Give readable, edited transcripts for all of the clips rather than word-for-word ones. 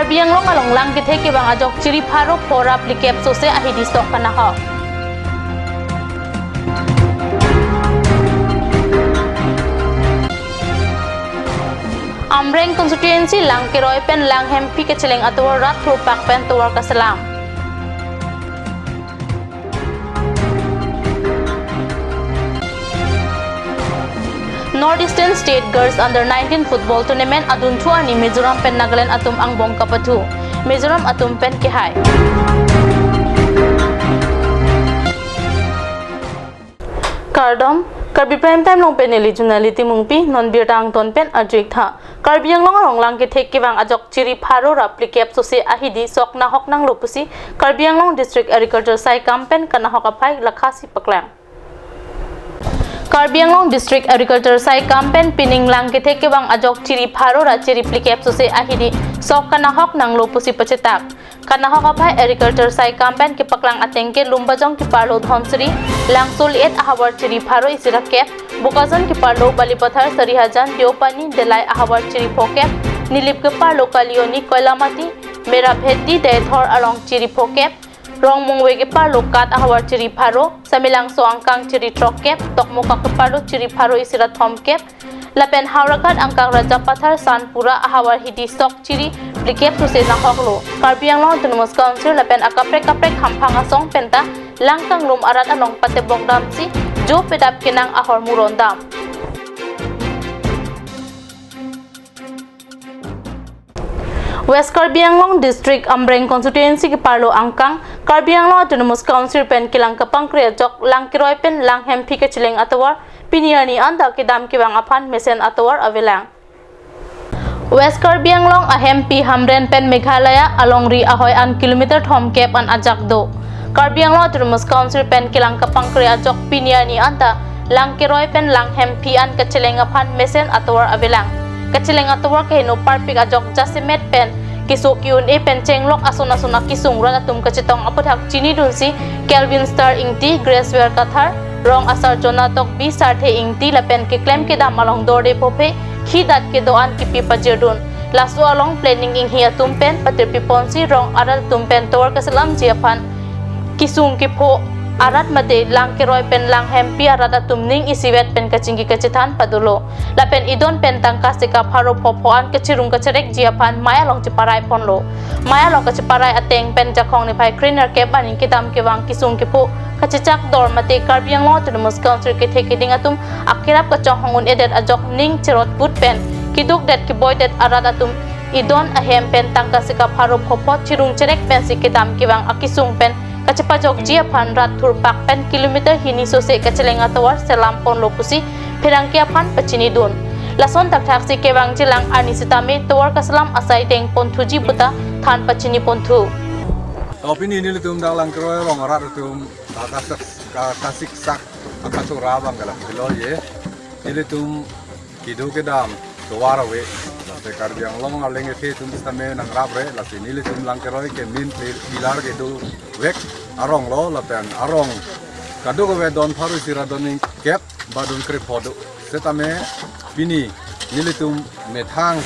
Karbi yang long along lang kithe ke bang ajok ciri pharo phora aplikep sose ahidi stok kana ha. Amreng constituency lang keroy pen lang hempi ke celeng atawar rat thurpak pen tawar kasalam. Northeastern State Girls Under 19 Football Tournament adun thua ni Mizoram pen Nagaland atum ang bong kapatu. Mizoram atum pen kehai. Karbi prime time long pen eligibility mungpi non birtang ton pen ajik tha. Karbi yang long arong lang ke thek ke bang ajok ciri pharo raplikep sose ahidi sok na hok nang lopusi Karbi yang long district agriculture sai campaign kana hok apai lakhasi paklang. Karbi Anglong District Agriculture Sai Campaign pining lang kithe ke bang ajok ciri pharo ra ciri plikep sose ahidi sok kana hok nang lopusi pacetak kana hok apai agriculture sai campaign ke paklang atengke lumbajong ki parlo dhonsri langsul et ahawar ciri pharo isira kep bokajan ki parlo balipathar sarihajan diopani delai ahawar ciri phokep nilip ke parlo kalioni koilamati mera bheti dethor along ciri phokep rong mungwe ke parlo kat ahawar ciri pharo samilang so angkang ciri trokep tokmuka ke parlo ciri pharo isira thomkep lapen haurakat angkang raja pathar sanpura ahawar hidi sok ciri plikep suse na hoklo Karbi Anglong Autonomous Council lapen akaprek khamphang asong penta langkang lum arat anong patebong damsi jo pedap kinang ahor murondam. West Karbi Anglong District Amreng Constituency ke parlo angkang Karbi Anglong Autonomous Council pen kilang kapang kriajok lang kiroy pen lang hempi ke cileng atawar piniani anda ke dam ke bang apan mesen atawar avelang. West Karbi Anglong a hempi hamren pen Meghalaya along ri ahoy an kilometer thom kep an ajak do. Karbi Anglong Autonomous Council pen kilang kapang kriajok piniani anda lang kiroy pen lang hempi an ke cileng apan mesen atawar avelang. Kecileng atawar ke no parpik ajok jasimet pen kisuk yun e pen cenglok asuna kisung rat atum kecitong aputhak chini dunsi Kelvin Star ingti Gracewear kathar rong asar jonatok bi sarthe ingti lapen ke claim ke dam along dorde pope khidat ke doan kipi pajerdun lasu along planning ing hi atum pen patirpi ponsi rong aral tumpen tawar kasalam jiapan kisung ki pho arat mate lang keroy pen lang hempi arat atum ning isiwet pen kacinggi kecitan padulo lapen idon pen tangkas sika pharo phophoan kechirung kecerek jiapan maya long ciparai ponlo maya long kechiparai ateng pen jakhong ni pai cleaner ke baning kidam ke wang kisung ke pho kachicak dor mate Karbi Anglong Autonomous Council ke theke ding atum akirap kachong hongun edet ajok ning cherot put pen kiduk det ki boy det arat atum idon ahem pen tangkas sika pharo phophot chirung cerek pen sikidam ke wang akisung pen kacipajok jiapan rat thurpak pen kilometer hini sose kacileng atawar selam pon lopusi phirangkia phan pachini dun lason takthak si kebang jilang anisitame tawar kasalam asai deng ponthuji buta than pachini ponthu opini ni litum dalang kroy rong rat tum kasik sak akasu rabang gala kilo ye ilitum kidu kedam tawar we se Karbi Anglong alenge the tum stame nang rabre la sinili tum lang keroy ke min pilar ke do wek arong lo la pen arong kadu ko we don pharu sira doning kep badun kre phodu setame bini nilitum methang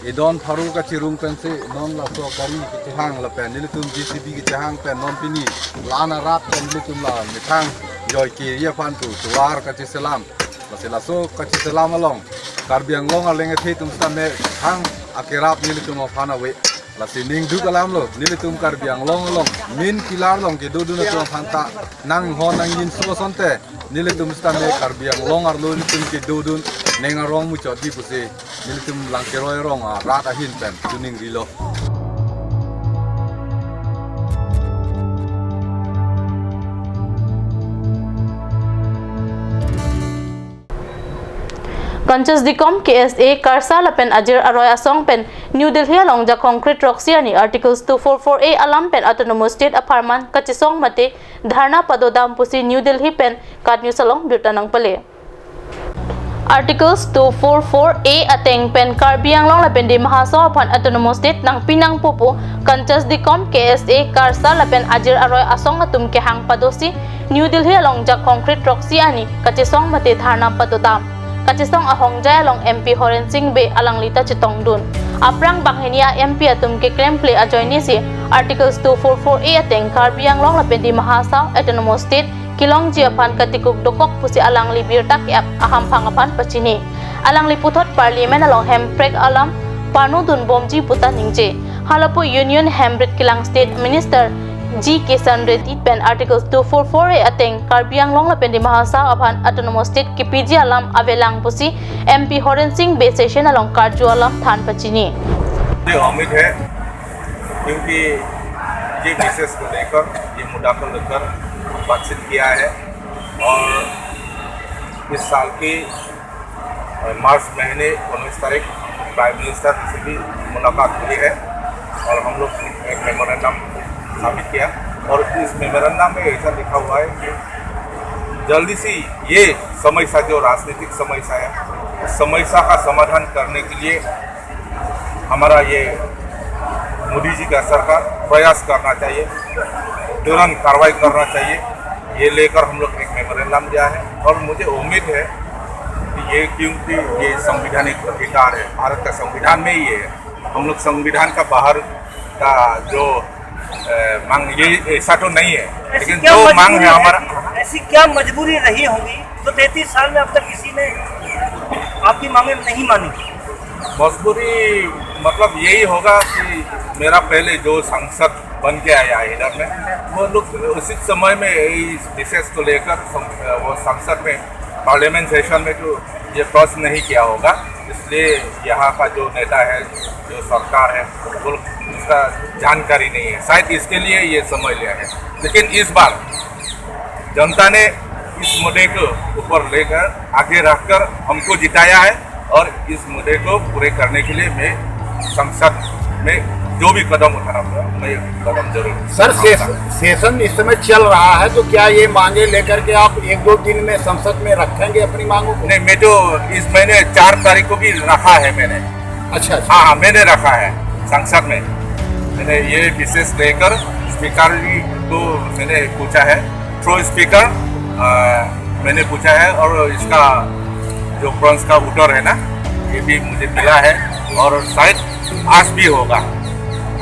idon pharu ka chirung pen se non la so kari ke hang la pen nilitum GCB ke hang pen non pini lana rat pen nilitum la methang joy ke ye pan tu tuar ka chi salam la so ka chi salam along Karbi Anglong alenge the tum stame hang akirap nilitum phana we la sining du kalam lo nilitum Karbi Anglong long min pilar long ke do na tum phanta nang ho nang yin so sonte nilitum stame Karbi Anglong arlo nilitum ke do dun nengarong mu choti puse nilitum lang ke roi rong rat ahin pen tuning rilo Kanchas dikom KSA Karsa lapen ajir aroy asong pen New Delhi along ja concrete roxiani articles 244A alam pen autonomous state apartment kachisong mate dharna padodam pusi New Delhi pen kat news along birtanang pale Articles 244A ateng pen Karbi Anglong lapen di mahaso pan autonomous state nang pinang pupu Kanchas dikom KSA Karsa lapen ajir aroy asong atum ke hang padosi New Delhi along ja concrete roxiani kachisong mate dharna padodam Kachisong ahong jay along MP Horen Singh be alang lita chitong dun. aprang banghenia MP atum ke claim play ajoini si articles 244A ateng Karbi Anglong la pendi mahasa autonomous state kilong jiapan katikuk dokok pusi alang libir tak ap aham phangapan pachini alang liputhot parliament along hemprek alam panudun bomji puta ningje halapo union hembrit kilang state minister G. Kisan Reddy pen articles 244 ateng Karbi Anglong la pendi mahasa apan autonomous state ki PG alam avelang pusi MP Horen Singh Bay session along Karju alam than pachini मुझे उम्मीद है क्योंकि ये विशेष को लेकर ये मुद्दा को लेकर बातचीत किया है और इस साल की मार्च महीने 19 तारीख प्राइम मिनिस्टर से भी मुलाकात हुई है और हम लोग एक मेमोरेंडम साबित किया और इस मेमोरेंडम में ऐसा लिखा हुआ है कि जल्दी से ये समस्या जो राजनीतिक समस्या है उस समस्या का समाधान करने के लिए हमारा ये मोदी जी का सरकार प्रयास करना चाहिए, तुरंत कार्रवाई करना चाहिए, ये लेकर हम लोग एक मेमोरेंडम दिया है और मुझे उम्मीद है कि ये क्योंकि ये संवैधानिक अधिकार है, भारत का संविधान में ही है, हम लोग संविधान का बाहर का जो मांग ये ऐसा तो नहीं है, लेकिन जो मांग है हमारा ऐसी क्या मजबूरी रही होगी तो 33 साल में अब तक किसी ने आपकी मांगे नहीं मानी? मजबूरी मतलब यही होगा कि मेरा पहले जो सांसद बन के आया इधर में वो लोग उसी समय में इस विशेष को लेकर वो सांसद में पार्लियामेंट सेशन में जो ये प्रश्न नहीं किया होगा, इसलिए यहाँ का जो नेता है जो सरकार है वो उसका जानकारी नहीं है, शायद इसके लिए ये समय लिया है। लेकिन इस बार जनता ने इस मुद्दे को ऊपर लेकर आगे रखकर हमको जिताया है और इस मुद्दे को पूरे करने के लिए मैं संसद में जो भी कदम उठाना पड़ा मैं कदम जरूर। सर सेशन इस समय चल रहा है तो क्या ये मांगे लेकर के आप 1-2 दिन में संसद में रखेंगे अपनी मांगों को? नहीं, मैं तो इस महीने 4 तारीख को भी रखा है मैंने। अच्छा। हाँ, मैंने रखा है संसद में। मैंने ये विशेष लेकर स्पीकर जी को मैंने पूछा है, थ्रू स्पीकर मैंने पूछा है और इसका जो प्रश्न का उत्तर है ना ये भी मुझे मिला है और शायद आज भी होगा,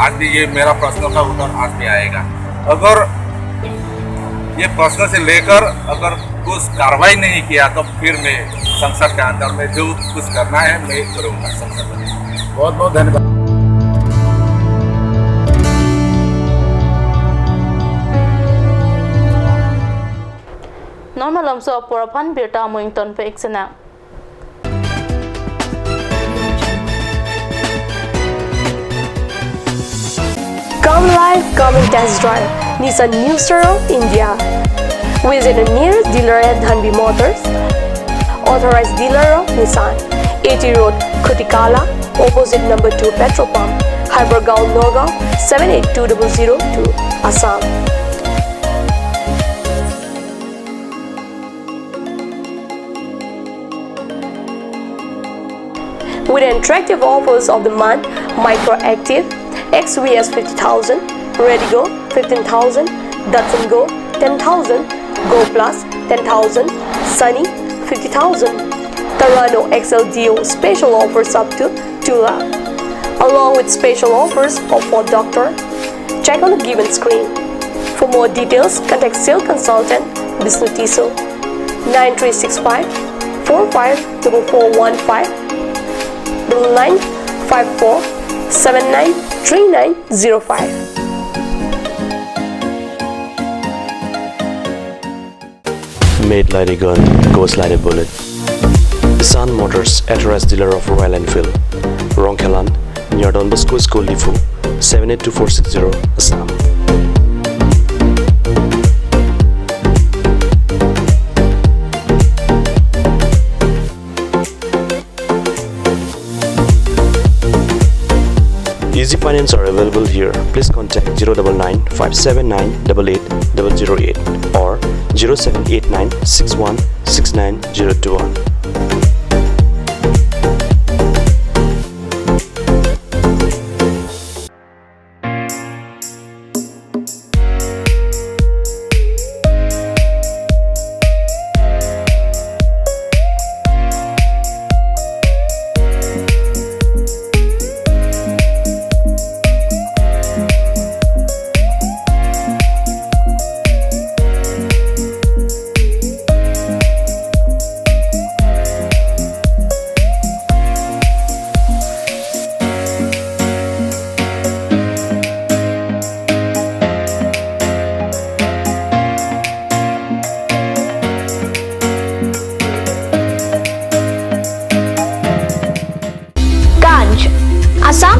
आज भी ये मेरा प्रश्न का उत्तर आज भी आएगा। अगर ये प्रश्न से लेकर अगर कुछ कार्रवाई नहीं किया तो फिर मैं संसद के अंदर में जो कुछ करना है मैं करूँगा संसद में। बहुत बहुत धन्यवाद। normal lamso poraphan birta moington pe eksena Come live, come and test drive Nissan New Star India. Visit a nearest dealer at Dhanbi Motors, authorized dealer of Nissan, 80 Road, Kutikala, opposite number 2 petrol pump, Hypergaon, Nagaon, 782002, Assam. With attractive offers of the month, Micro Active, XVS 50,000, Redigo 15,000, Datsun Go 10,000, Go Plus 10,000, Sunny 50,000. Tarano XLDO special offers up to 2 lakh, along with special offers of Ford Doctor. Check on the given screen. For more details, contact sales consultant Vishnu Tiso 9365 454415 9954 793905. Made like a gun, goes like a bullet. Nissan Motors, authorized dealer of Royal Enfield, Rongkelan, near Don Bosco School, Lifu, 782460, Assam. Easy finance are available here. Please contact 099 579 88008 or 0789 61 69021.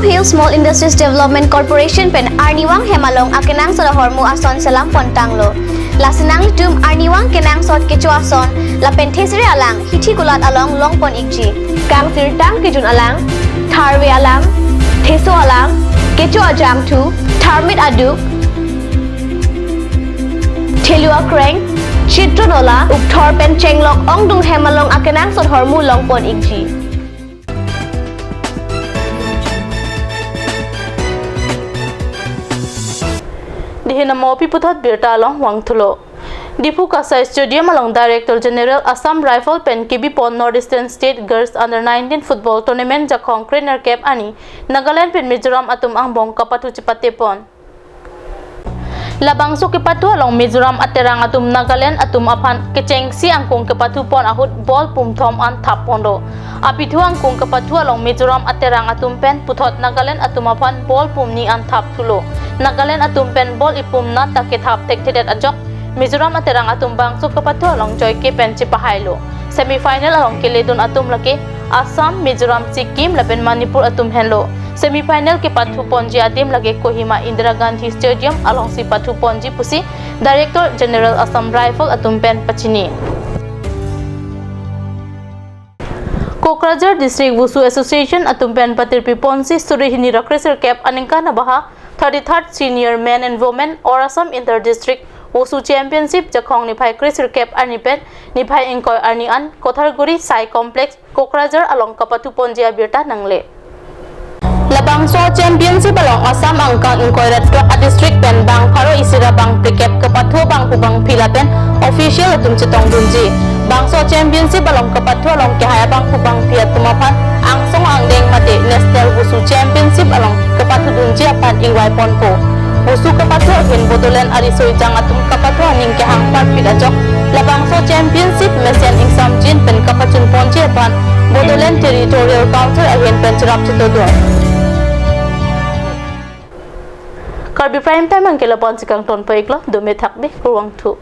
Asam Hill Small Industries Development Corporation pen Arniwang Hemalong akenang sa hormu ason salam pontanglo. Lasinang litum Arniwang kenang sot kecu ason la pentesri alang hiti kulat along longpon ikji. Kang sirtang kejun alang, Karbi alang, Teso alang, kecu ajang tu, Tarmit aduk, Telua kreng, Chitronola, Uktor pen chenglok ongdung Hemalong akenang sot hormu longpon ikji. Dihinamo piputat birta along wang thulo. Dipu Kasai Stadium along Director General Assam Rifle Pen KB Pon Northeastern State Girls Under-19 Football Tournament jakong Trainer Cap ani Nagaland Pen Mizoram atum ang bong kapatu cipate pon. Labang so kepatu along Mizoram aterang atum Nagaland atum apan keceng si angkung kepatu pon ahut ball pum thom an thap pondo. Apitu angkung kepatu along Mizoram aterang atum pen puthot Nagaland atum apan ball pum ni an thap thulo. Nagaland atum pen ball ipum na takit hap tek tedet ajok. Mizoram aterang atum bang so kepatu along joy ke pen cipahailo. Semi-final along Kiledun atum laki Assam, Mizoram, Sikkim lapen Manipur atum henlo. Semi-final ke patu ponji adim lagi Kohima Indira Gandhi Stadium along si patu ponji pusi Director General Assam Rifle atum pen pachini. Kokrajhar District Wushu Association atum pen patirpi ponsi surihini rakreser cap aningka nabaha 33rd Senior Men and Women or Assam Inter-District Wushu Championship jakong niphai kreser cap ani pen niphai engkoi ani an Kotharguri Sai Complex Kokrajhar along kapatu ponji abirta nangle. Labang so championship along Assam angkang inkoirat tok district pen bang pharo isira bang prekep kapatho bang kubang philaten official atum chitong dunji bang so championship along kapatho along kehaya bang kubang phiat tumaphan ang song ang deng mate national wushu championship along kapatho dunji apan ingwai ponpo wushu kapatho hin bodolen ari soijang atum kapatho aning kehang par pidajok labang so championship mesian ingsam jin pen kapachun ponje apan bodolen territorial council again pen chirap chitodor. Karbi Prime Time ang kilapon si Kang Ton Paiklo, dumi takbi, ruang tu.